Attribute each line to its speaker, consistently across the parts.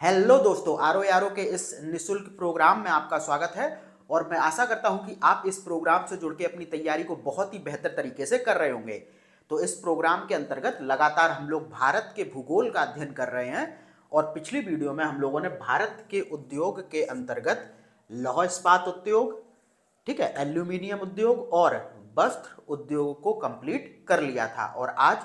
Speaker 1: Hello दोस्तों, आरो यारो के इस निशुल्क प्रोग्राम में आपका स्वागत है। और मैं आशा करता हूं कि आप इस प्रोग्राम से जुड़ के अपनी तैयारी को बहुत ही बेहतर तरीके से कर रहे होंगे। तो इस प्रोग्राम के अंतर्गत लगातार हम लोग भारत के भूगोल का अध्ययन कर रहे हैं। और पिछली वीडियो में हम लोगों ने भारत के उद्योग के अंतर्गत लौह इस्पात उद्योग, ठीक है, एल्यूमिनियम उद्योग और वस्त्र उद्योग को कंप्लीट कर लिया था। और आज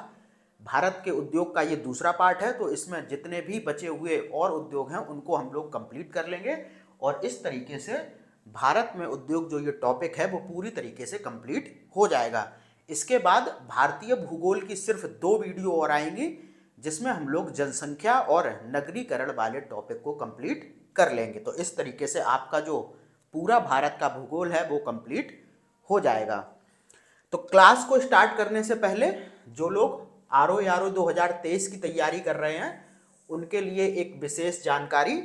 Speaker 1: भारत के उद्योग का ये दूसरा पार्ट है, तो इसमें जितने भी बचे हुए और उद्योग हैं उनको हम लोग कंप्लीट कर लेंगे। और इस तरीके से भारत में उद्योग जो ये टॉपिक है वो पूरी तरीके से कंप्लीट हो जाएगा। इसके बाद भारतीय भूगोल की सिर्फ 2 वीडियो और आएंगी, जिसमें हम लोग जनसंख्या और नगरीकरण वाले टॉपिक को कंप्लीट कर लेंगे। तो इस तरीके से आपका जो पूरा भारत का भूगोल है वो कंप्लीट हो जाएगा। तो क्लास को स्टार्ट करने से पहले जो लोग आर ओ 2023 की तैयारी कर रहे हैं उनके लिए एक विशेष जानकारी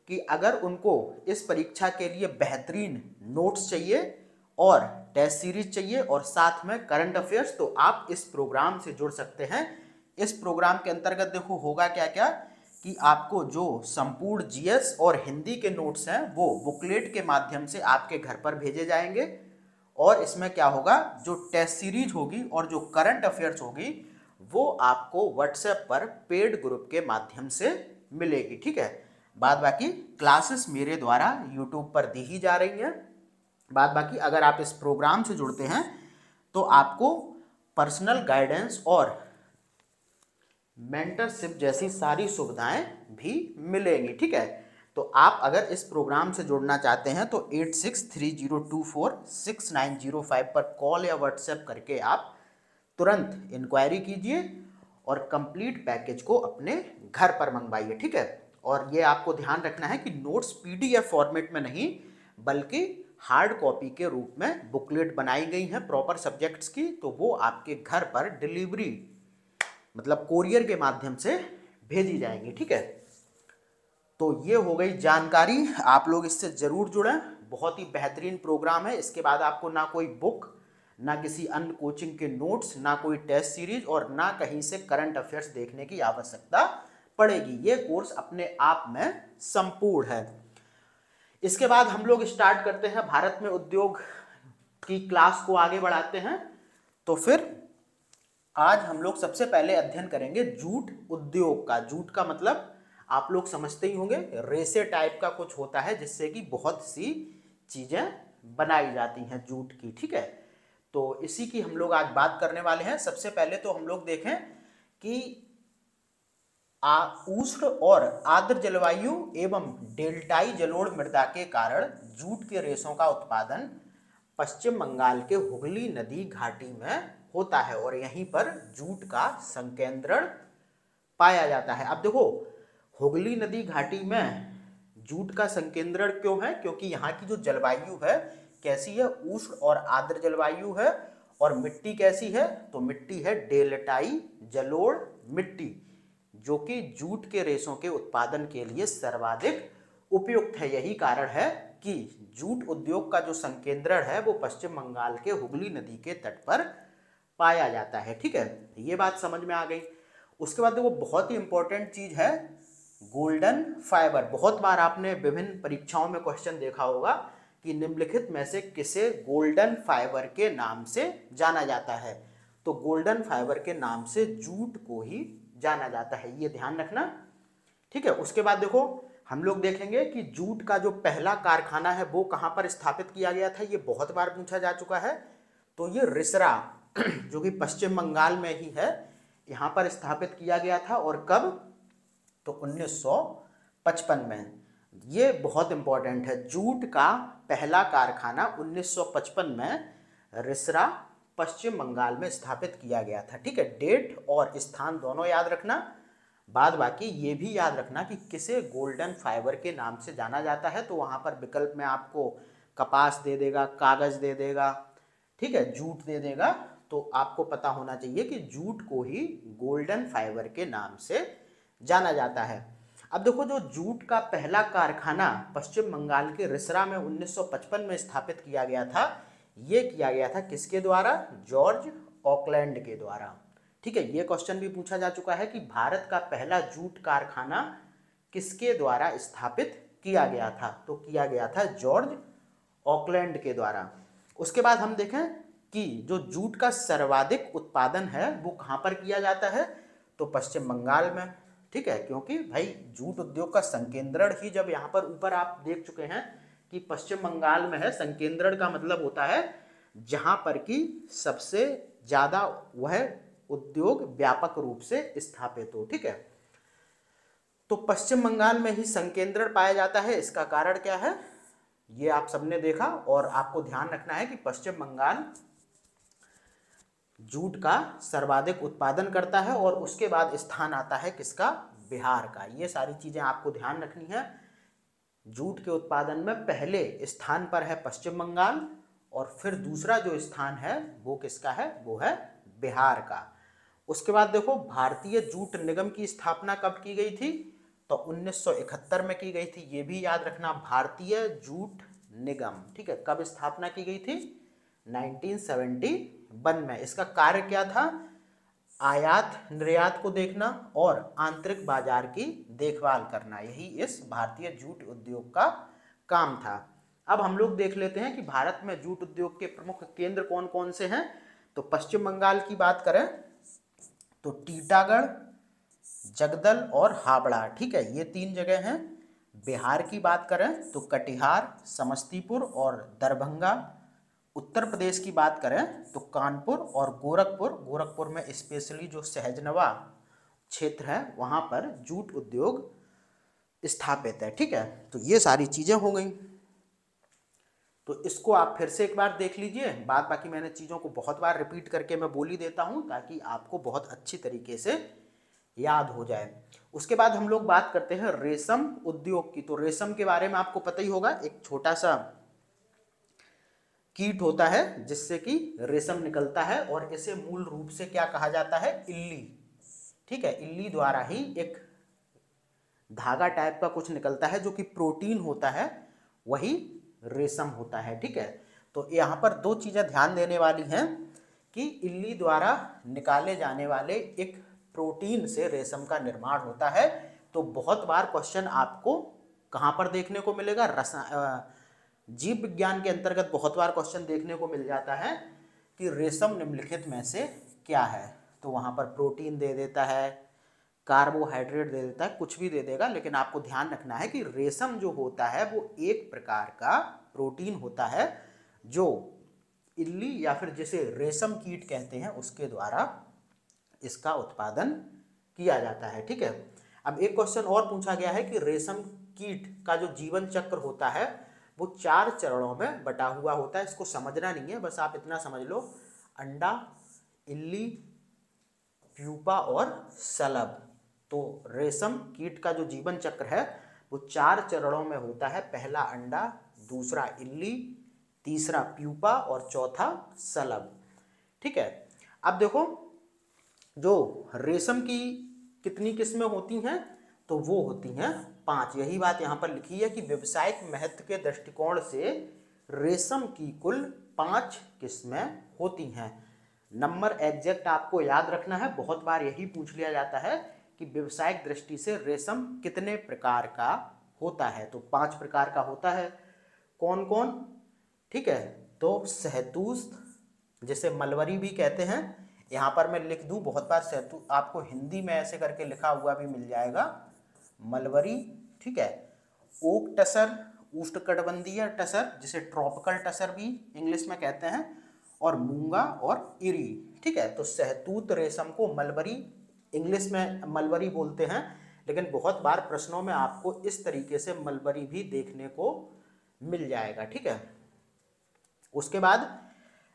Speaker 1: कि अगर उनको इस परीक्षा के लिए बेहतरीन नोट्स चाहिए और टेस्ट सीरीज चाहिए और साथ में करंट अफेयर्स, तो आप इस प्रोग्राम से जुड़ सकते हैं। इस प्रोग्राम के अंतर्गत देखो होगा क्या क्या कि आपको जो संपूर्ण जीएस और हिंदी के नोट्स हैं वो बुकलेट के माध्यम से आपके घर पर भेजे जाएंगे। और इसमें क्या होगा, जो टेस्ट सीरीज होगी और जो करंट अफेयर्स होगी वो आपको व्हाट्सएप पर पेड ग्रुप के माध्यम से मिलेगी, ठीक है। बाद बाकी क्लासेस मेरे द्वारा यूट्यूब पर दी ही जा रही हैं। बाद बाकी अगर आप इस प्रोग्राम से जुड़ते हैं तो आपको पर्सनल गाइडेंस और मेंटरशिप जैसी सारी सुविधाएं भी मिलेंगी, ठीक है। तो आप अगर इस प्रोग्राम से जुड़ना चाहते हैं तो 8630246905 पर कॉल या व्हाट्सएप करके आप तुरंत इंक्वायरी कीजिए और कंप्लीट पैकेज को अपने घर पर मंगवाइए, ठीक है। और ये आपको ध्यान रखना है कि नोट्स पीडीएफ फॉर्मेट में नहीं बल्कि हार्ड कॉपी के रूप में बुकलेट बनाई गई हैं प्रॉपर सब्जेक्ट्स की, तो वो आपके घर पर डिलीवरी मतलब कोरियर के माध्यम से भेजी जाएंगी, ठीक है। तो ये हो गई जानकारी, आप लोग इससे जरूर जुड़ें। बहुत ही बेहतरीन प्रोग्राम है। इसके बाद आपको ना कोई बुक, ना किसी अन्य कोचिंग के नोट्स, ना कोई टेस्ट सीरीज और ना कहीं से करंट अफेयर्स देखने की आवश्यकता पड़ेगी। ये कोर्स अपने आप में संपूर्ण है। इसके बाद हम लोग स्टार्ट करते हैं भारत में उद्योग की क्लास को आगे बढ़ाते हैं। तो फिर आज हम लोग सबसे पहले अध्ययन करेंगे जूट उद्योग का। जूट का मतलब आप लोग समझते ही होंगे, रेसे टाइप का कुछ होता है जिससे कि बहुत सी चीजें बनाई जाती हैं जूट की, ठीक है। तो इसी की हम लोग आज बात करने वाले हैं। सबसे पहले तो हम लोग देखें कि उष्ण और आर्द्र जलवायु एवं डेल्टाई जलोढ़ मृदा के कारण जूट के रेशों का उत्पादन पश्चिम बंगाल के हुगली नदी घाटी में होता है और यहीं पर जूट का संकेंद्रण पाया जाता है। अब देखो, हुगली नदी घाटी में जूट का संकेंद्रण क्यों है? क्योंकि यहाँ की जो जलवायु है कैसी है, उष्ण और आर्द्र जलवायु है। और मिट्टी कैसी है? तो मिट्टी है डेल्टाई जलोढ़ मिट्टी, जो कि जूट के रेशों के उत्पादन के लिए सर्वाधिक उपयुक्त है। यही कारण है कि जूट उद्योग का जो संकेंद्रण है वो पश्चिम बंगाल के हुगली नदी के तट पर पाया जाता है, ठीक है। ये बात समझ में आ गई। उसके बाद देखो, बहुत ही इंपॉर्टेंट चीज है गोल्डन फाइबर। बहुत बार आपने विभिन्न परीक्षाओं में क्वेश्चन देखा होगा कि निम्नलिखित में से किसे गोल्डन फाइबर के नाम से जाना जाता है। तो गोल्डन फाइबर के नाम से जूट को ही जाना जाता है, ये ध्यान रखना, ठीक है। उसके बाद देखो, हम लोग देखेंगे कि जूट का जो पहला कारखाना है वो कहाँ पर स्थापित किया गया था। ये बहुत बार पूछा जा चुका है। तो ये रिसरा जो कि पश्चिम बंगाल में ही है, यहाँ पर स्थापित किया गया था। और कब? तो 1955 में। ये बहुत इंपॉर्टेंट है, जूट का पहला कारखाना 1955 में रिसरा पश्चिम बंगाल में स्थापित किया गया था, ठीक है। डेट और स्थान दोनों याद रखना। बाद बाकी ये भी याद रखना कि किसे गोल्डन फाइबर के नाम से जाना जाता है। तो वहाँ पर विकल्प में आपको कपास दे देगा, कागज दे देगा, ठीक है, जूट दे देगा। तो आपको पता होना चाहिए कि जूट को ही गोल्डन फाइबर के नाम से जाना जाता है। अब देखो, जो जूट का पहला कारखाना पश्चिम बंगाल के रिसरा में 1955 में स्थापित किया गया था, ये किया गया था किसके द्वारा? जॉर्ज ऑकलैंड के द्वारा, ठीक है। ये क्वेश्चन भी पूछा जा चुका है कि भारत का पहला जूट कारखाना किसके द्वारा स्थापित किया गया था? तो किया गया था जॉर्ज ऑकलैंड के द्वारा। उसके बाद हम देखें कि जो जूट का सर्वाधिक उत्पादन है वो कहाँ पर किया जाता है? तो पश्चिम बंगाल में। ठीक है, क्योंकि भाई जूट उद्योग का संकेंद्रण ही जब यहाँ पर ऊपर आप देख चुके हैं कि पश्चिम बंगाल में है, संकेंद्रण का मतलब होता है जहाँ पर कि सबसे ज़्यादा वह उद्योग व्यापक रूप से स्थापित हो। ठीक है, तो पश्चिम बंगाल में ही संकेंद्रण पाया जाता है। इसका कारण क्या है ये आप सबने देखा, और आपको ध्यान रखना है कि पश्चिम बंगाल जूट का सर्वाधिक उत्पादन करता है और उसके बाद स्थान आता है किसका? बिहार का। ये सारी चीजें आपको ध्यान रखनी है। जूट के उत्पादन में पहले स्थान पर है पश्चिम बंगाल, और फिर दूसरा जो स्थान है वो किसका है? वो है बिहार का। उसके बाद देखो भारतीय जूट निगम की स्थापना कब की गई थी? तो 1971 में की गई थी। ये भी याद रखना, भारतीय जूट निगम। ठीक है, कब स्थापना की गई थी? 1971 में। इसका कार्य क्या था? आयात निर्यात को देखना और आंतरिक बाजार की देखभाल करना, यही इस भारतीय जूट उद्योग का काम था। अब हम लोग देख लेते हैं कि भारत में जूट उद्योग के प्रमुख केंद्र कौन कौन से हैं। तो पश्चिम बंगाल की बात करें तो टीटागढ़, जगदल और हावड़ा। ठीक है, ये 3 जगह हैं। बिहार की बात करें तो कटिहार, समस्तीपुर और दरभंगा। उत्तर प्रदेश की बात करें तो कानपुर और गोरखपुर। गोरखपुर में स्पेशली जो सहजनवा क्षेत्र है वहाँ पर जूट उद्योग स्थापित है। ठीक है, तो ये सारी चीज़ें हो गई। तो इसको आप फिर से एक बार देख लीजिए। बाद बाकी मैंने चीज़ों को बहुत बार रिपीट करके मैं बोल ही देता हूँ ताकि आपको बहुत अच्छी तरीके से याद हो जाए। उसके बाद हम लोग बात करते हैं रेशम उद्योग की। तो रेशम के बारे में आपको पता ही होगा, एक छोटा सा कीट होता है जिससे कि रेशम निकलता है, और इसे मूल रूप से क्या कहा जाता है? इल्ली। ठीक है, इल्ली द्वारा ही एक धागा टाइप का कुछ निकलता है जो कि प्रोटीन होता है, वही रेशम होता है। ठीक है, तो यहाँ पर 2 चीज़ें ध्यान देने वाली हैं कि इल्ली द्वारा निकाले जाने वाले एक प्रोटीन से रेशम का निर्माण होता है। तो बहुत बार क्वेश्चन आपको कहाँ पर देखने को मिलेगा? जीव विज्ञान के अंतर्गत बहुत बार क्वेश्चन देखने को मिल जाता है कि रेशम निम्नलिखित में से क्या है। तो वहाँ पर प्रोटीन दे देता है, कार्बोहाइड्रेट दे देता है, कुछ भी दे देगा, लेकिन आपको ध्यान रखना है कि रेशम जो होता है वो एक प्रकार का प्रोटीन होता है जो इल्ली या फिर जिसे रेशम कीट कहते हैं उसके द्वारा इसका उत्पादन किया जाता है। ठीक है, अब एक क्वेश्चन और पूछा गया है कि रेशम कीट का जो जीवन चक्र होता है वो 4 चरणों में बटा हुआ होता है। इसको समझना नहीं है, बस आप इतना समझ लो, अंडा, इल्ली, प्यूपा और शलभ। तो रेशम कीट का जो जीवन चक्र है वो 4 चरणों में होता है। पहला अंडा, दूसरा इल्ली, तीसरा प्यूपा और चौथा शलभ। ठीक है, अब देखो जो रेशम की कितनी किस्में होती हैं? तो वो होती हैं 5। यही बात यहाँ पर लिखी है कि व्यवसायिक महत्व के दृष्टिकोण से रेशम की कुल 5 किस्में होती हैं। नंबर एग्जैक्ट आपको याद रखना है, बहुत बार यही पूछ लिया जाता है कि व्यवसायिक दृष्टि से रेशम कितने प्रकार का होता है। तो 5 प्रकार का होता है। कौन कौन? ठीक है, तो शहतूश, जिसे मलबरी भी कहते हैं, यहाँ पर मैं लिख दूँ, बहुत बार शहतूश आपको हिंदी में ऐसे करके लिखा हुआ भी मिल जाएगा, मलबरी। ठीक है, ओक टसर, उष्णकटिबंधीय टसर, जिसे ट्रॉपिकल टसर भी इंग्लिश में कहते हैं, और मूंगा और इरी। ठीक है, तो शहतूत रेशम को मलबरी, इंग्लिश में मलबरी बोलते हैं, लेकिन बहुत बार प्रश्नों में आपको इस तरीके से मलबरी भी देखने को मिल जाएगा। ठीक है, उसके बाद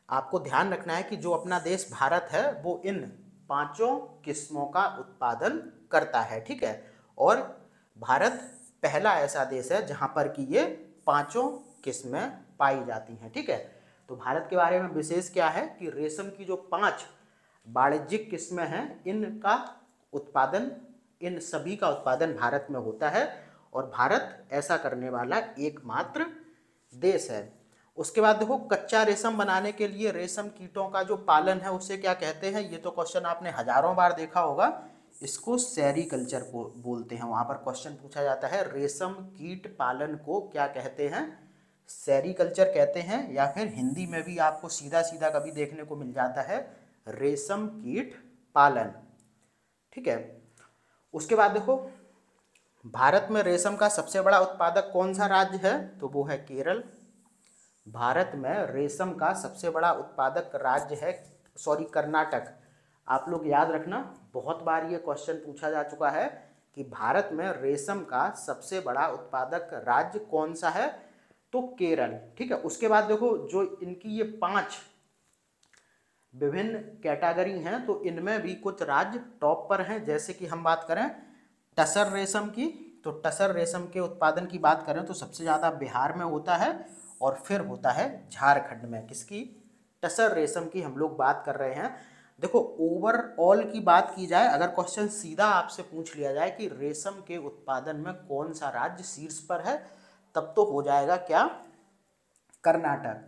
Speaker 1: आपको ध्यान रखना है कि जो अपना देश भारत है वो इन 5 किस्मों का उत्पादन करता है। ठीक है, और भारत पहला ऐसा देश है जहां पर कि ये 5 किस्में पाई जाती हैं। ठीक है, तो भारत के बारे में विशेष क्या है कि रेशम की जो 5 वाणिज्यिक किस्में हैं इनका उत्पादन, इन सभी का उत्पादन भारत में होता है, और भारत ऐसा करने वाला एकमात्र देश है। उसके बाद देखो कच्चा रेशम बनाने के लिए रेशम कीटों का जो पालन है उसे क्या कहते हैं? ये तो क्वेश्चन आपने हजारों बार देखा होगा। इसको सेरीकल्चर बोलते हैं। वहाँ पर क्वेश्चन पूछा जाता है रेशम कीट पालन को क्या कहते हैं, सेरीकल्चर कहते हैं, या फिर हिंदी में भी आपको सीधा सीधा कभी देखने को मिल जाता है रेशम कीट पालन। ठीक है, उसके बाद देखो भारत में रेशम का सबसे बड़ा उत्पादक कौन सा राज्य है, तो वो है केरल। भारत में रेशम का सबसे बड़ा उत्पादक राज्य है कर्नाटक। आप लोग याद रखना, बहुत बार ये क्वेश्चन पूछा जा चुका है कि भारत में रेशम का सबसे बड़ा उत्पादक राज्य कौन सा है, तो केरल। ठीक है, उसके बाद देखो जो इनकी ये 5 विभिन्न कैटेगरी हैं, तो इनमें भी कुछ राज्य टॉप पर हैं। जैसे कि हम बात करें टसर रेशम की, तो टसर रेशम के उत्पादन की बात करें तो सबसे ज़्यादा बिहार में होता है और फिर होता है झारखंड में। किसकी, टसर रेशम की हम लोग बात कर रहे हैं। देखो ओवरऑल की बात की जाए, अगर क्वेश्चन सीधा आपसे पूछ लिया जाए कि रेशम के उत्पादन में कौन सा राज्य शीर्ष पर है, तब तो हो जाएगा क्या, कर्नाटक।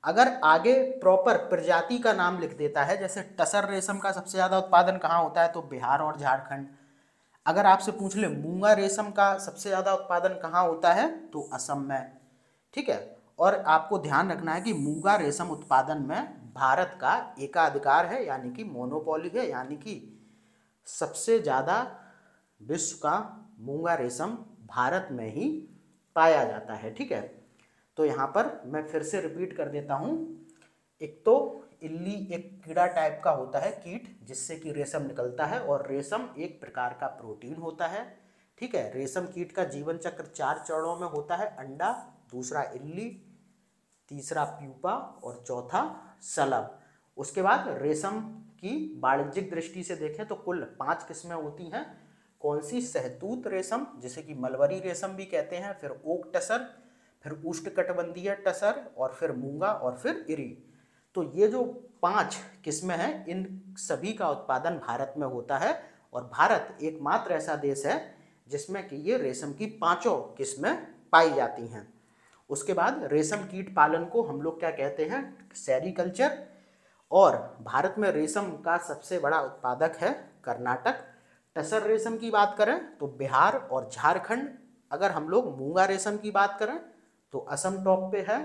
Speaker 1: अगर आगे प्रॉपर प्रजाति का नाम लिख देता है, जैसे टसर रेशम का सबसे ज़्यादा उत्पादन कहाँ होता है, तो बिहार और झारखंड। अगर आपसे पूछ ले मूंगा रेशम का सबसे ज़्यादा उत्पादन कहाँ होता है, तो असम में। ठीक है, और आपको ध्यान रखना है कि मूंगा रेशम उत्पादन में भारत का एकाधिकार है, यानी कि मोनोपोली है, यानी कि सबसे ज़्यादा विश्व का मूंगा रेशम भारत में ही पाया जाता है। ठीक है, तो यहाँ पर मैं फिर से रिपीट कर देता हूँ। एक तो इल्ली एक कीड़ा टाइप का होता है, कीट, जिससे कि रेशम निकलता है, और रेशम एक प्रकार का प्रोटीन होता है। ठीक है, रेशम कीट का जीवन चक्र 4 चरणों में होता है, अंडा, दूसरा इल्ली, तीसरा प्यूपा और चौथा शलभ। उसके बाद रेशम की वाणिज्यिक दृष्टि से देखें तो कुल 5 किस्में होती हैं। कौन सी, सहतूत रेशम, जिसे कि मलबरी रेशम भी कहते हैं, फिर ओक टसर, फिर उष्णकटिबंधीय टसर, और फिर मूंगा, और फिर इरी। तो ये जो 5 किस्में हैं, इन सभी का उत्पादन भारत में होता है, और भारत एकमात्र ऐसा देश है जिसमें कि ये रेशम की 5 किस्में पाई जाती हैं। उसके बाद रेशम कीट पालन को हम लोग क्या कहते हैं, सेरीकल्चर। और भारत में रेशम का सबसे बड़ा उत्पादक है कर्नाटक। टसर रेशम की बात करें तो बिहार और झारखंड। अगर हम लोग मूंगा रेशम की बात करें तो असम टॉप पे है,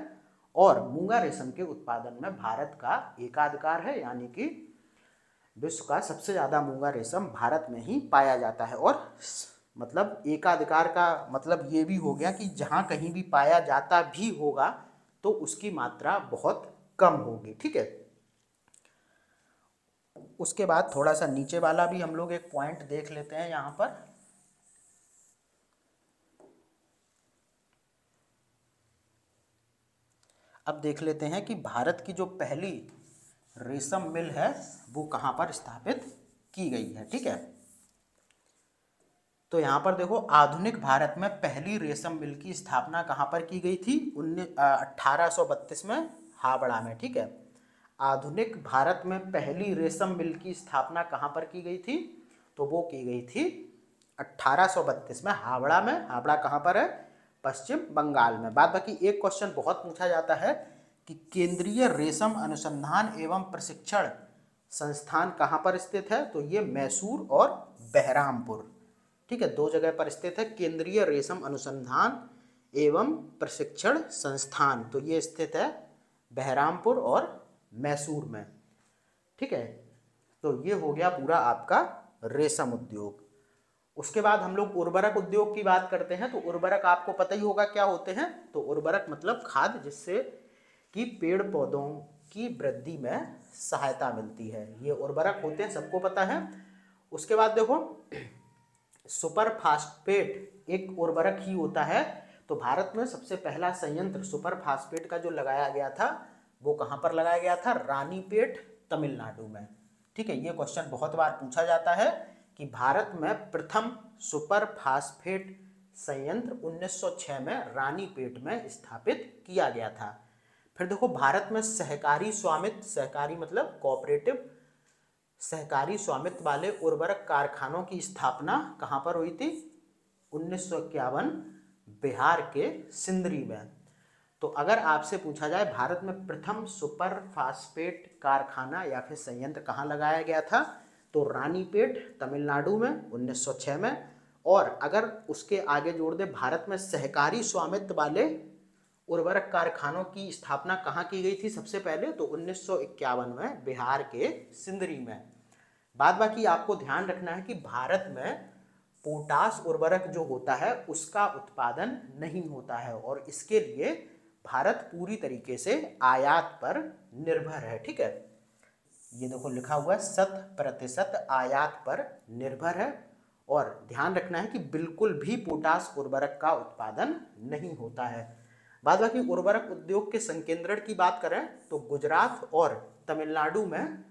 Speaker 1: और मूंगा रेशम के उत्पादन में भारत का एकाधिकार है, यानी कि विश्व का सबसे ज़्यादा मूंगा रेशम भारत में ही पाया जाता है। और मतलब एकाधिकार का मतलब ये भी हो गया कि जहाँ कहीं भी पाया जाता भी होगा तो उसकी मात्रा बहुत कम होगी। ठीक है, उसके बाद थोड़ा सा नीचे वाला भी हम लोग एक पॉइंट देख लेते हैं यहाँ पर। अब देख लेते हैं कि भारत की जो पहली रेशम मिल है वो कहाँ पर स्थापित की गई है। ठीक है, तो यहाँ पर देखो आधुनिक भारत में पहली रेशम मिल की स्थापना कहाँ पर की गई थी, 1832 में हावड़ा में। ठीक है, आधुनिक भारत में पहली रेशम मिल की स्थापना कहाँ पर की गई थी, तो वो की गई थी 1832 में हावड़ा में। हावड़ा कहाँ पर है, पश्चिम बंगाल में। बाद बाकी एक क्वेश्चन बहुत पूछा जाता है कि केंद्रीय रेशम अनुसंधान एवं प्रशिक्षण संस्थान कहाँ पर स्थित है, तो ये मैसूर और बहरामपुर। ठीक है, 2 जगह पर स्थित है केंद्रीय रेशम अनुसंधान एवं प्रशिक्षण संस्थान, तो ये स्थित है बहरामपुर और मैसूर में। ठीक है, तो ये हो गया पूरा आपका रेशम उद्योग। उसके बाद हम लोग उर्वरक उद्योग की बात करते हैं। तो उर्वरक आपको पता ही होगा क्या होते हैं, तो उर्वरक मतलब खाद जिससे कि पेड़ पौधों की वृद्धि में सहायता मिलती है, ये उर्वरक होते हैं, सबको पता है। उसके बाद देखो सुपर फास्फेट एक उर्वरक ही होता है। तो भारत में सबसे पहला संयंत्र सुपर फास्फेट का जो लगाया गया था वो कहाँ पर लगाया गया था, रानीपेट, तमिलनाडु में। ठीक है, ये क्वेश्चन बहुत बार पूछा जाता है कि भारत में प्रथम सुपर फास्फेट संयंत्र 1906 में रानीपेट में स्थापित किया गया था। फिर देखो भारत में सहकारी स्वामित्व, सहकारी मतलब कोऑपरेटिव, सहकारी स्वामित्व वाले उर्वरक कारखानों की स्थापना कहाँ पर हुई थी, 1951 बिहार के सिंदरी में। तो अगर आपसे पूछा जाए भारत में प्रथम सुपर फास्फेट कारखाना या फिर संयंत्र कहाँ लगाया गया था, तो रानीपेट तमिलनाडु में 1906 में। और अगर उसके आगे जोड़ दे भारत में सहकारी स्वामित्व वाले उर्वरक कारखानों की स्थापना कहाँ की गई थी सबसे पहले, तो 1951 में बिहार के सिंदरी में। बाद बाकी आपको ध्यान रखना है कि भारत में पोटास उर्वरक जो होता है उसका उत्पादन नहीं होता है और इसके लिए भारत पूरी तरीके से आयात पर निर्भर है। ठीक है, ये देखो लिखा हुआ है 100% आयात पर निर्भर है। और ध्यान रखना है कि बिल्कुल भी पोटास उर्वरक का उत्पादन नहीं होता है। बाद बाकी उर्वरक उद्योग के संकेंद्रण की बात करें तो गुजरात और तमिलनाडु में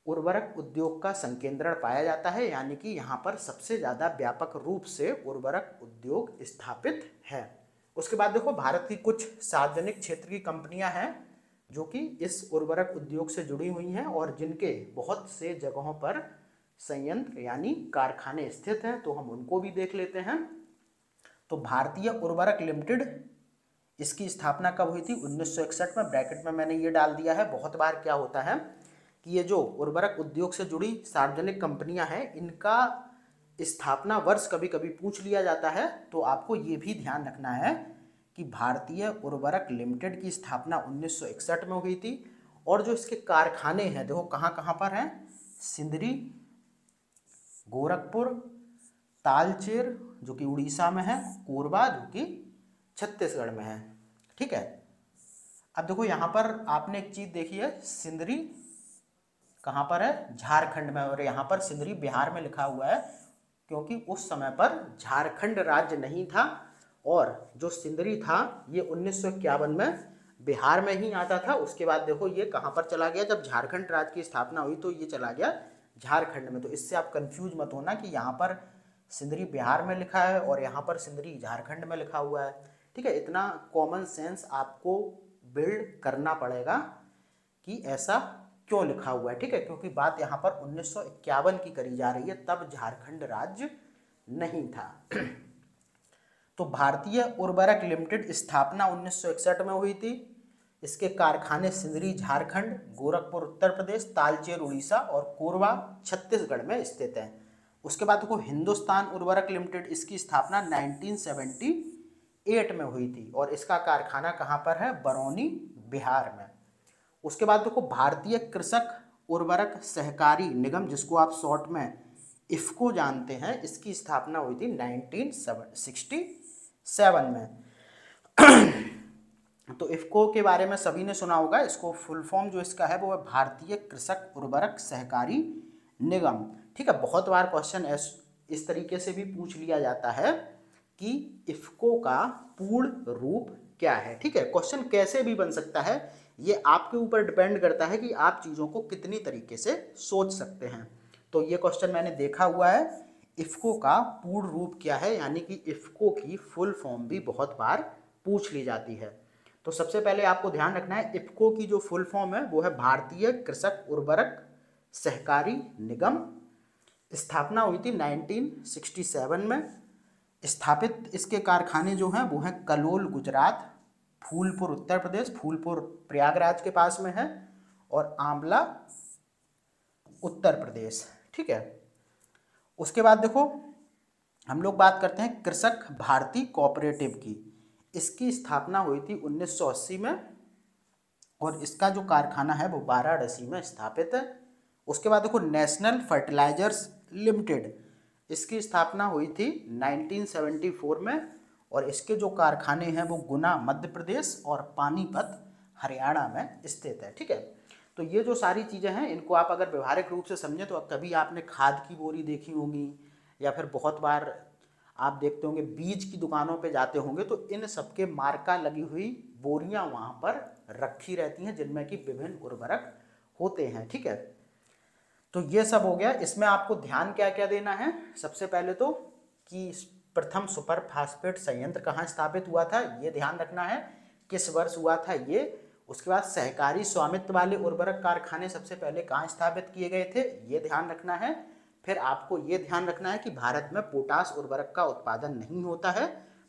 Speaker 1: उर्वरक उद्योग का संकेंद्रण पाया जाता है, यानी कि यहाँ पर सबसे ज़्यादा व्यापक रूप से उर्वरक उद्योग स्थापित है। उसके बाद देखो भारत की कुछ सार्वजनिक क्षेत्र की कंपनियां हैं जो कि इस उर्वरक उद्योग से जुड़ी हुई हैं और जिनके बहुत से जगहों पर संयंत्र यानी कारखाने स्थित हैं, तो हम उनको भी देख लेते हैं। तो भारतीय उर्वरक लिमिटेड, इसकी स्थापना कब हुई थी, 1961 में। ब्रैकेट में मैंने ये डाल दिया है। बहुत बार क्या होता है कि ये जो उर्वरक उद्योग से जुड़ी सार्वजनिक कंपनियां हैं इनका स्थापना वर्ष कभी कभी पूछ लिया जाता है, तो आपको ये भी ध्यान रखना है कि भारतीय उर्वरक लिमिटेड की स्थापना 1961 में हुई थी। और जो इसके कारखाने हैं देखो कहाँ कहाँ पर हैं, सिंदरी, गोरखपुर, तालचेर जो कि उड़ीसा में है, कोरबा जो कि छत्तीसगढ़ में है। ठीक है, अब देखो यहाँ पर आपने एक चीज देखी है, सिंदरी कहाँ पर है, झारखंड में, और यहाँ पर सिंदरी बिहार में लिखा हुआ है क्योंकि उस समय पर झारखंड राज्य नहीं था और जो सिंदरी था ये 1951 में बिहार में ही आता था। उसके बाद देखो ये कहाँ पर चला गया, जब झारखंड राज्य की स्थापना हुई तो ये चला गया झारखंड में। तो इससे आप कंफ्यूज मत होना कि यहाँ पर सिंदरी बिहार में लिखा है और यहाँ पर सिंदरी झारखंड में लिखा हुआ है। ठीक है, इतना कॉमन सेंस आपको बिल्ड करना पड़ेगा कि ऐसा क्यों लिखा हुआ है। ठीक है, क्योंकि बात यहाँ पर 1951 की करी जा रही है, तब झारखंड राज्य नहीं था। तो भारतीय उर्वरक लिमिटेड स्थापना 1961 में हुई थी। इसके कारखाने सिंदरी झारखंड, गोरखपुर उत्तर प्रदेश, तालचेर उड़ीसा और कोरबा छत्तीसगढ़ में स्थित है। उसके बाद देखो हिंदुस्तान उर्वरक लिमिटेड, इसकी स्थापना 1978 में हुई थी और इसका कारखाना कहाँ पर है, बरौनी बिहार में। उसके बाद देखो भारतीय कृषक उर्वरक सहकारी निगम, जिसको आप शॉर्ट में इफ्को जानते हैं, इसकी स्थापना हुई थी 1967 में। तो इफ्को के बारे में सभी ने सुना होगा, इसको फुल फॉर्म जो इसका है वो है भारतीय कृषक उर्वरक सहकारी निगम। ठीक है, बहुत बार क्वेश्चन इस तरीके से भी पूछ लिया जाता है कि इफ्को का पूर्ण रूप क्या है। ठीक है, क्वेश्चन कैसे भी बन सकता है, ये आपके ऊपर डिपेंड करता है कि आप चीज़ों को कितनी तरीके से सोच सकते हैं। तो ये क्वेश्चन मैंने देखा हुआ है, इफ्को का पूर्ण रूप क्या है, यानी कि इफ्को की फुल फॉर्म भी बहुत बार पूछ ली जाती है। तो सबसे पहले आपको ध्यान रखना है, इफ्को की जो फुल फॉर्म है वो है भारतीय कृषक उर्वरक सहकारी निगम। स्थापना हुई थी 1967 में। स्थापित इसके कारखाने जो हैं वो हैं कलोल गुजरात, फूलपुर उत्तर प्रदेश, फूलपुर प्रयागराज के पास में है, और आंवला उत्तर प्रदेश। ठीक है, उसके बाद देखो हम लोग बात करते हैं कृषक भारती कोऑपरेटिव की। इसकी स्थापना हुई थी 1980 में और इसका जो कारखाना है वो वाराणसी में स्थापित है। उसके बाद देखो नेशनल फर्टिलाइजर्स लिमिटेड, इसकी स्थापना हुई थी 1974 में और इसके जो कारखाने हैं वो गुना मध्य प्रदेश और पानीपत हरियाणा में स्थित है। ठीक है, तो ये जो सारी चीज़ें हैं इनको आप अगर व्यवहारिक रूप से समझें तो कभी आपने खाद की बोरी देखी होंगी या फिर बहुत बार आप देखते होंगे बीज की दुकानों पे जाते होंगे तो इन सबके मार्का लगी हुई बोरियां वहाँ पर रखी रहती हैं जिनमें कि विभिन्न उर्वरक होते हैं। ठीक है, तो ये सब हो गया। इसमें आपको ध्यान क्या क्या देना है, सबसे पहले तो कि प्रथम सुपर फास्फेट संयंत्र कहाँ स्थापित हुआ था ये ध्यान रखना है, किस वर्ष हुआ था ये। उसके बाद सहकारी स्वामित्व वाले उर्वरक कारखाने सबसे पहले कहाँ स्थापित किए गए थे ये ध्यान रखना है। फिर आपको ये ध्यान रखना है कि भारत में पोटास उर्वरक का उत्पादन नहीं होता है,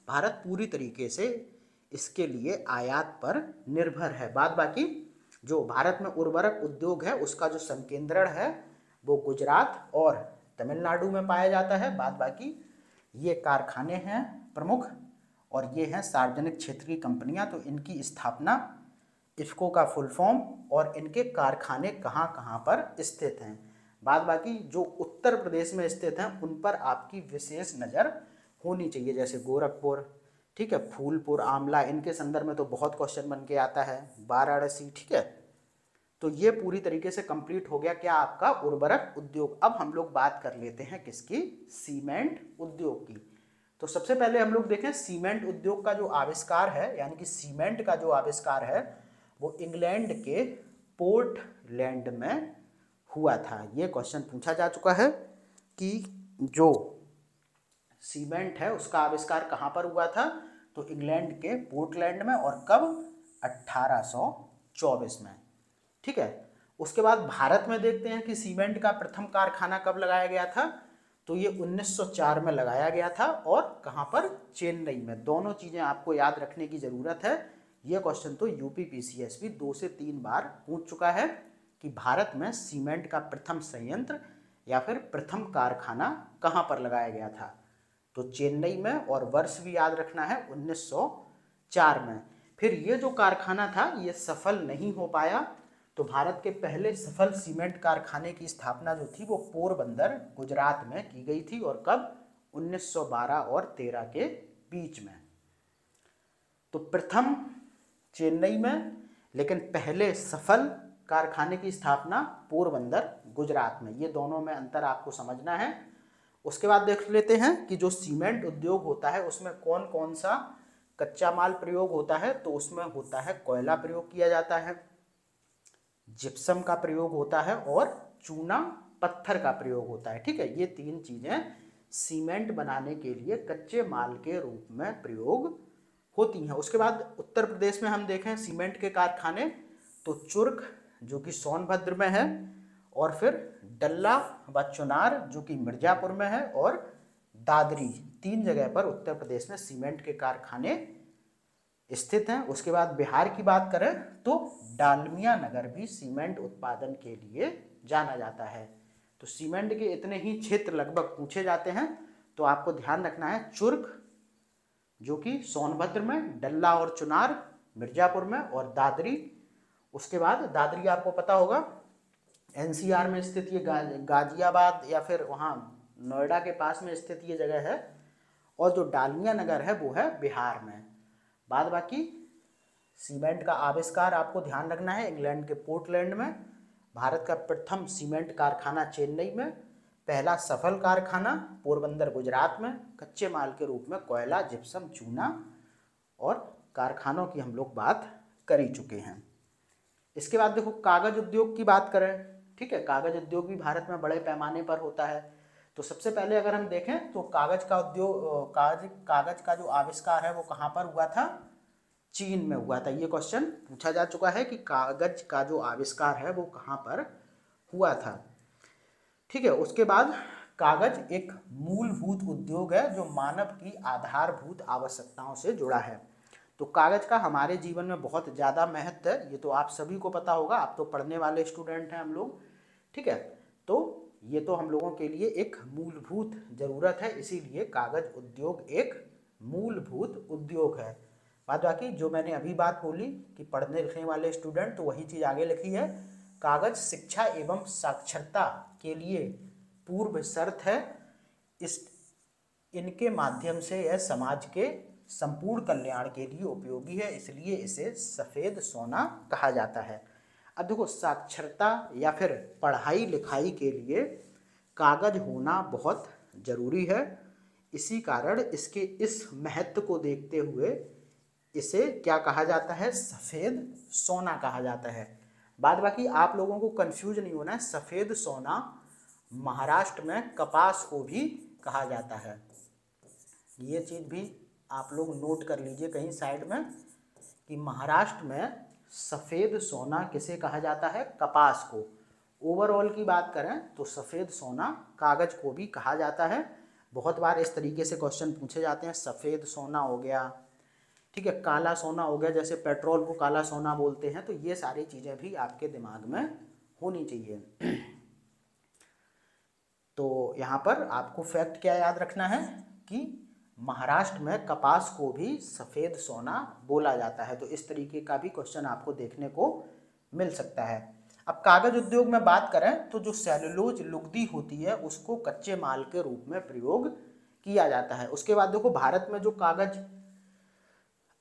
Speaker 1: भारत पूरी तरीके से इसके लिए आयात पर निर्भर है। बाद बाकी जो भारत में उर्वरक उद्योग है उसका जो संकेंद्रण है वो गुजरात और तमिलनाडु में पाया जाता है। बाद बाकी ये कारखाने हैं प्रमुख, और ये हैं सार्वजनिक क्षेत्र की कंपनियां। तो इनकी स्थापना, इफ़को का फुल फॉर्म, और इनके कारखाने कहाँ कहाँ पर स्थित हैं। बाद बाकी जो उत्तर प्रदेश में स्थित हैं उन पर आपकी विशेष नज़र होनी चाहिए, जैसे गोरखपुर, ठीक है, फूलपुर, आमला, इनके संदर्भ में तो बहुत क्वेश्चन बन के आता है, वाराणसी, ठीक है। तो ये पूरी तरीके से कंप्लीट हो गया क्या आपका उर्वरक उद्योग। अब हम लोग बात कर लेते हैं किसकी, सीमेंट उद्योग की। तो सबसे पहले हम लोग देखें सीमेंट उद्योग का जो आविष्कार है, यानी कि सीमेंट का जो आविष्कार है वो इंग्लैंड के पोर्टलैंड में हुआ था। ये क्वेश्चन पूछा जा चुका है कि जो सीमेंट है उसका आविष्कार कहाँ पर हुआ था, तो इंग्लैंड के पोर्टलैंड में, और कब, 1824 में, ठीक है। उसके बाद भारत में देखते हैं कि सीमेंट का प्रथम कारखाना कब लगाया गया था, तो ये 1904 में लगाया गया था, और कहाँ पर, चेन्नई में। दोनों चीज़ें आपको याद रखने की ज़रूरत है। ये क्वेश्चन तो यूपी पीसीएस भी 2 से 3 बार पूछ चुका है कि भारत में सीमेंट का प्रथम संयंत्र या फिर प्रथम कारखाना कहाँ पर लगाया गया था, तो चेन्नई में, और वर्ष भी याद रखना है 1904 में। फिर ये जो कारखाना था ये सफल नहीं हो पाया, तो भारत के पहले सफल सीमेंट कारखाने की स्थापना जो थी वो पोरबंदर गुजरात में की गई थी, और कब, 1912 और 13 के बीच में। तो प्रथम चेन्नई में, लेकिन पहले सफल कारखाने की स्थापना पोरबंदर गुजरात में। ये दोनों में अंतर आपको समझना है। उसके बाद देख लेते हैं कि जो सीमेंट उद्योग होता है उसमें कौन कौन सा कच्चा माल प्रयोग होता है, तो उसमें होता है कोयला प्रयोग किया जाता है, जिप्सम का प्रयोग होता है, और चूना पत्थर का प्रयोग होता है, ठीक है। ये 3 चीज़ें सीमेंट बनाने के लिए कच्चे माल के रूप में प्रयोग होती हैं। उसके बाद उत्तर प्रदेश में हम देखें सीमेंट के कारखाने, तो चुर्क जो कि सोनभद्र में है, और फिर डल्ला व चुनार जो कि मिर्जापुर में है, और दादरी, 3 जगह पर उत्तर प्रदेश में सीमेंट के कारखाने स्थित हैं। उसके बाद बिहार की बात करें तो डालमिया नगर भी सीमेंट उत्पादन के लिए जाना जाता है। तो सीमेंट के इतने ही क्षेत्र लगभग पूछे जाते हैं, तो आपको ध्यान रखना है चुर्क जो कि सोनभद्र में, डल्ला और चुनार मिर्जापुर में, और दादरी। उसके बाद दादरी आपको पता होगा एनसीआर में स्थित ये गाजियाबाद या फिर वहाँ नोएडा के पास में स्थित ये जगह है, और जो डालमिया नगर है वो है बिहार में। बाद बाकी सीमेंट का आविष्कार आपको ध्यान रखना है इंग्लैंड के पोर्टलैंड में, भारत का प्रथम सीमेंट कारखाना चेन्नई में, पहला सफल कारखाना पोरबंदर गुजरात में, कच्चे माल के रूप में कोयला, जिप्सम, चूना, और कारखानों की हम लोग बात कर ही चुके हैं। इसके बाद देखो कागज उद्योग की बात करें, ठीक है, कागज उद्योग भी भारत में बड़े पैमाने पर होता है। तो सबसे पहले अगर हम देखें तो कागज का उद्योग, कागज का जो आविष्कार है वो कहाँ पर हुआ था, चीन में हुआ था। ये क्वेश्चन पूछा जा चुका है कि कागज का जो आविष्कार है वो कहाँ पर हुआ था, ठीक है। उसके बाद कागज एक मूलभूत उद्योग है जो मानव की आधारभूत आवश्यकताओं से जुड़ा है। तो कागज का हमारे जीवन में बहुत ज़्यादा महत्व है, ये तो आप सभी को पता होगा, आप तो पढ़ने वाले स्टूडेंट हैं हम लोग, ठीक है। तो ये तो हम लोगों के लिए एक मूलभूत ज़रूरत है, इसीलिए कागज उद्योग एक मूलभूत उद्योग है। बात बाकी जो मैंने अभी बात बोली कि पढ़ने लिखने वाले स्टूडेंट, तो वही चीज़ आगे लिखी है, कागज शिक्षा एवं साक्षरता के लिए पूर्व शर्त है। इनके माध्यम से यह समाज के संपूर्ण कल्याण के लिए उपयोगी है, इसलिए इसे सफ़ेद सोना कहा जाता है। अब देखो साक्षरता या फिर पढ़ाई लिखाई के लिए कागज होना बहुत ज़रूरी है, इसी कारण इसके इस महत्व को देखते हुए इसे क्या कहा जाता है, सफ़ेद सोना कहा जाता है। बाद बाकी आप लोगों को कंफ्यूज नहीं होना है, सफ़ेद सोना महाराष्ट्र में कपास को भी कहा जाता है। ये चीज़ भी आप लोग नोट कर लीजिए कहीं साइड में कि महाराष्ट्र में सफ़ेद सोना किसे कहा जाता है, कपास को। ओवरऑल की बात करें तो सफ़ेद सोना कागज को भी कहा जाता है। बहुत बार इस तरीके से क्वेश्चन पूछे जाते हैं, सफ़ेद सोना हो गया, ठीक है, काला सोना हो गया, जैसे पेट्रोल को काला सोना बोलते हैं। तो ये सारी चीज़ें भी आपके दिमाग में होनी चाहिए। तो यहाँ पर आपको फैक्ट क्या याद रखना है कि महाराष्ट्र में कपास को भी सफ़ेद सोना बोला जाता है। तो इस तरीके का भी क्वेश्चन आपको देखने को मिल सकता है। अब कागज उद्योग में बात करें तो जो सेलुलोज लुगदी होती है उसको कच्चे माल के रूप में प्रयोग किया जाता है। उसके बाद देखो भारत में जो कागज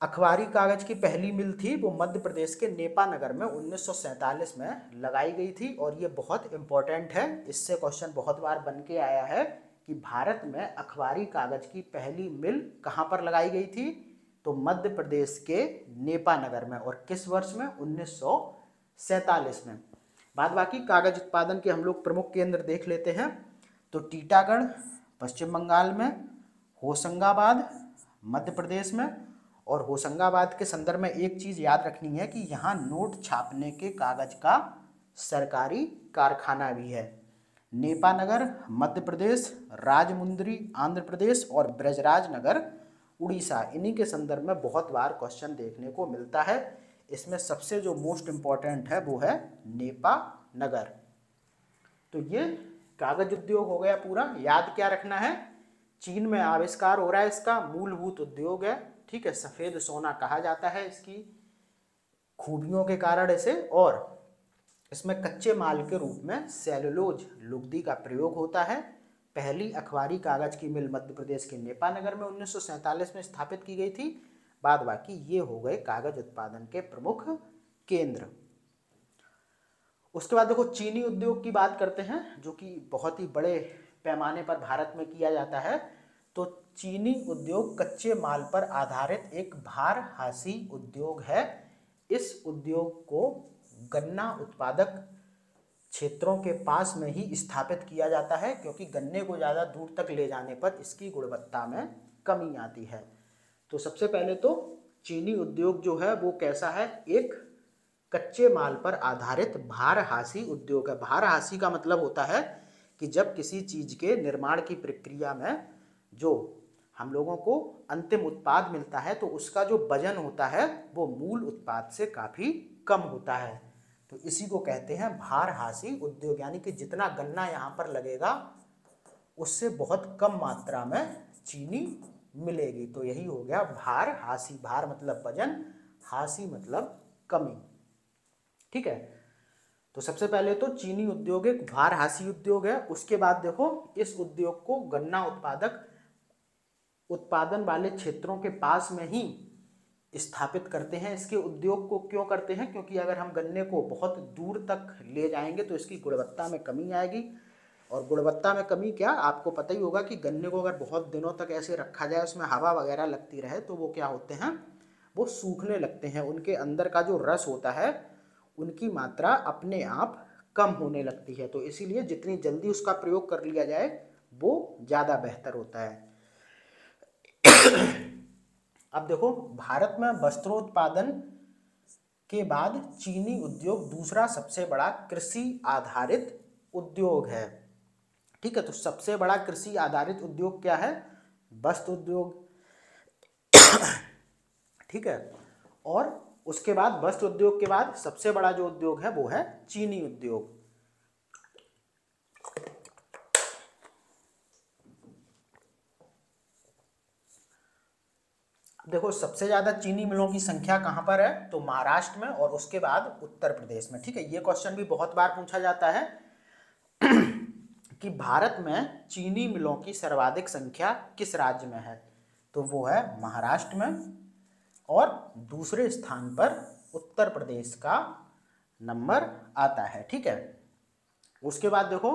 Speaker 1: अखबारी कागज की पहली मिल थी वो मध्य प्रदेश के नेपा नगर में 1947 में लगाई गई थी। और ये बहुत इंपॉर्टेंट है, इससे क्वेश्चन बहुत बार बन के आया है कि भारत में अखबारी कागज की पहली मिल कहाँ पर लगाई गई थी, तो मध्य प्रदेश के नेपा नगर में। और किस वर्ष में? 1947 में। बाद बाकी कागज उत्पादन के हम लोग प्रमुख केंद्र देख लेते हैं। तो टीटागढ़ पश्चिम बंगाल में, होशंगाबाद मध्य प्रदेश में। और होशंगाबाद के संदर्भ में एक चीज़ याद रखनी है कि यहाँ नोट छापने के कागज का सरकारी कारखाना भी है। नेपा नगर मध्य प्रदेश, राजमुंद्री आंध्र प्रदेश और ब्रजराज नगर उड़ीसा, इन्हीं के संदर्भ में बहुत बार क्वेश्चन देखने को मिलता है। इसमें सबसे जो मोस्ट इम्पॉर्टेंट है वो है नेपा नगर। तो ये कागज उद्योग हो गया पूरा। याद क्या रखना है? चीन में आविष्कार हो रहा है इसका, मूलभूत उद्योग है, ठीक है। सफ़ेद सोना कहा जाता है इसकी खूबियों के कारण इसे। और इसमें कच्चे माल के रूप में सेलुलोज लुगदी का प्रयोग होता है। पहली अखबारी कागज की मिल मध्य प्रदेश के नेपा नगर में 1947 में स्थापित की गई थी। बाद बाकी ये हो गए कागज उत्पादन के प्रमुख केंद्र। उसके बाद देखो चीनी उद्योग की बात करते हैं, जो कि बहुत ही बड़े पैमाने पर भारत में किया जाता है। तो चीनी उद्योग कच्चे माल पर आधारित एक भारहासी उद्योग है। इस उद्योग को गन्ना उत्पादक क्षेत्रों के पास में ही स्थापित किया जाता है, क्योंकि गन्ने को ज़्यादा दूर तक ले जाने पर इसकी गुणवत्ता में कमी आती है। तो सबसे पहले तो चीनी उद्योग जो है वो कैसा है? एक कच्चे माल पर आधारित भारहासी उद्योग है। भारहासी का मतलब होता है कि जब किसी चीज़ के निर्माण की प्रक्रिया में जो हम लोगों को अंतिम उत्पाद मिलता है तो उसका जो वजन होता है वो मूल उत्पाद से काफ़ी कम होता है। तो इसी को कहते हैं भारहासी उद्योग, यानी कि जितना गन्ना यहाँ पर लगेगा उससे बहुत कम मात्रा में चीनी मिलेगी। तो यही हो गया भारहासी। भार मतलब वजन, हासी मतलब कमी, ठीक है। तो सबसे पहले तो चीनी उद्योग एक भारहासी उद्योग है। उसके बाद देखो इस उद्योग को गन्ना उत्पादन वाले क्षेत्रों के पास में ही स्थापित करते हैं। इसके उद्योग को क्यों करते हैं? क्योंकि अगर हम गन्ने को बहुत दूर तक ले जाएंगे तो इसकी गुणवत्ता में कमी आएगी। और गुणवत्ता में कमी क्या, आपको पता ही होगा कि गन्ने को अगर बहुत दिनों तक ऐसे रखा जाए, उसमें हवा वगैरह लगती रहे, तो वो क्या होते हैं? वो सूखने लगते हैं। उनके अंदर का जो रस होता है उनकी मात्रा अपने आप कम होने लगती है। तो इसीलिए जितनी जल्दी उसका प्रयोग कर लिया जाए वो ज़्यादा बेहतर होता है। अब देखो भारत में वस्त्रोत्पादन के बाद चीनी उद्योग दूसरा सबसे बड़ा कृषि आधारित उद्योग है, ठीक है। तो सबसे बड़ा कृषि आधारित उद्योग क्या है? वस्त्र उद्योग, ठीक है। और उसके बाद वस्त्र उद्योग के बाद सबसे बड़ा जो उद्योग है वो है चीनी उद्योग। देखो सबसे ज़्यादा चीनी मिलों की संख्या कहाँ पर है? तो महाराष्ट्र में और उसके बाद उत्तर प्रदेश में, ठीक है। ये क्वेश्चन भी बहुत बार पूछा जाता है कि भारत में चीनी मिलों की सर्वाधिक संख्या किस राज्य में है? तो वो है महाराष्ट्र में। और दूसरे स्थान पर उत्तर प्रदेश का नंबर आता है, ठीक है। उसके बाद देखो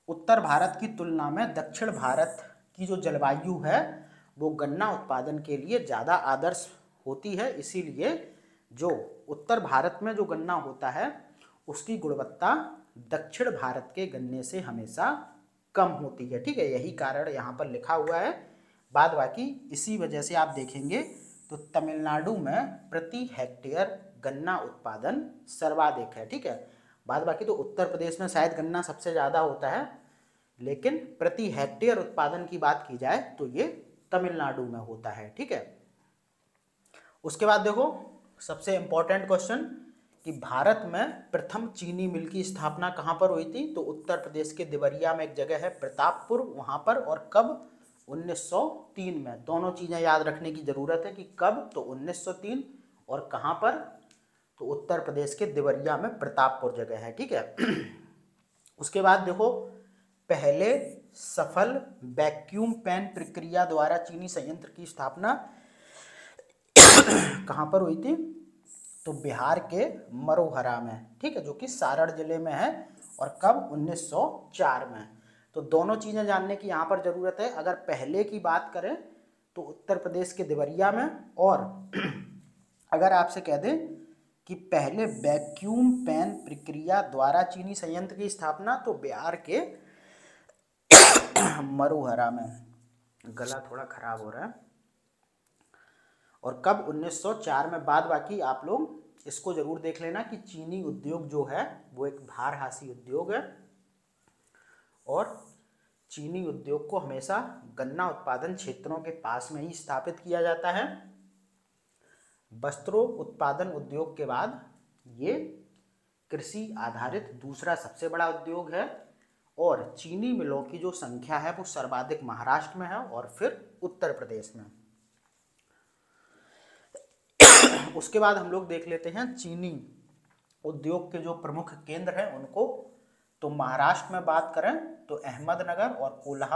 Speaker 1: उत्तर भारत की तुलना में दक्षिण भारत की जो जलवायु है वो गन्ना उत्पादन के लिए ज़्यादा आदर्श होती है। इसीलिए जो उत्तर भारत में जो गन्ना होता है उसकी गुणवत्ता दक्षिण भारत के गन्ने से हमेशा कम होती है, ठीक है। यही कारण यहाँ पर लिखा हुआ है। बाद बाकी इसी वजह से आप देखेंगे तो तमिलनाडु में प्रति हेक्टेयर गन्ना उत्पादन सर्वाधिक है, ठीक है। बाद बाकी तो उत्तर प्रदेश में शायद गन्ना सबसे ज़्यादा होता है, लेकिन प्रति हेक्टेयर उत्पादन की बात की जाए तो ये तमिलनाडु में होता है, ठीक है। उसके बाद देखो सबसे इंपॉर्टेंट क्वेश्चन कि भारत में प्रथम चीनी मिल की स्थापना कहाँ पर हुई थी, तो उत्तर प्रदेश के देवरिया में एक जगह है प्रतापपुर, वहाँ पर। और कब? 1903 में। दोनों चीज़ें याद रखने की ज़रूरत है कि कब, तो 1903, और कहाँ पर, तो उत्तर प्रदेश के देवरिया में प्रतापपुर जगह है, ठीक है। उसके बाद देखो, पहले सफल वैक्यूम पैन प्रक्रिया द्वारा चीनी संयंत्र की स्थापना कहाँ पर हुई थी, तो बिहार के मरोहरा में, ठीक है, जो कि सारण जिले में है। और कब? 1904 में। तो दोनों चीज़ें जानने की यहाँ पर ज़रूरत है। अगर पहले की बात करें तो उत्तर प्रदेश के देवरिया में, और अगर आपसे कह दें कि पहले वैक्यूम पैन प्रक्रिया द्वारा चीनी संयंत्र की स्थापना, तो बिहार के मरोहरा में। गला थोड़ा खराब हो रहा है। और कब? 1904 में। बाद बाकी आप लोग इसको जरूर देख लेना कि चीनी उद्योग जो है वो एक भारहासी उद्योग है, और चीनी उद्योग को हमेशा गन्ना उत्पादन क्षेत्रों के पास में ही स्थापित किया जाता है। वस्त्रों उत्पादन उद्योग के बाद ये कृषि आधारित दूसरा सबसे बड़ा उद्योग है, और चीनी मिलों की जो संख्या है वो सर्वाधिक महाराष्ट्र में है और फिर उत्तर प्रदेश में। उसके बाद हम लोग देख लेते हैं चीनी उद्योग के जो प्रमुख केंद्र हैं उनको। तो महाराष्ट्र में बात करें तो अहमदनगर और कोल्हापुर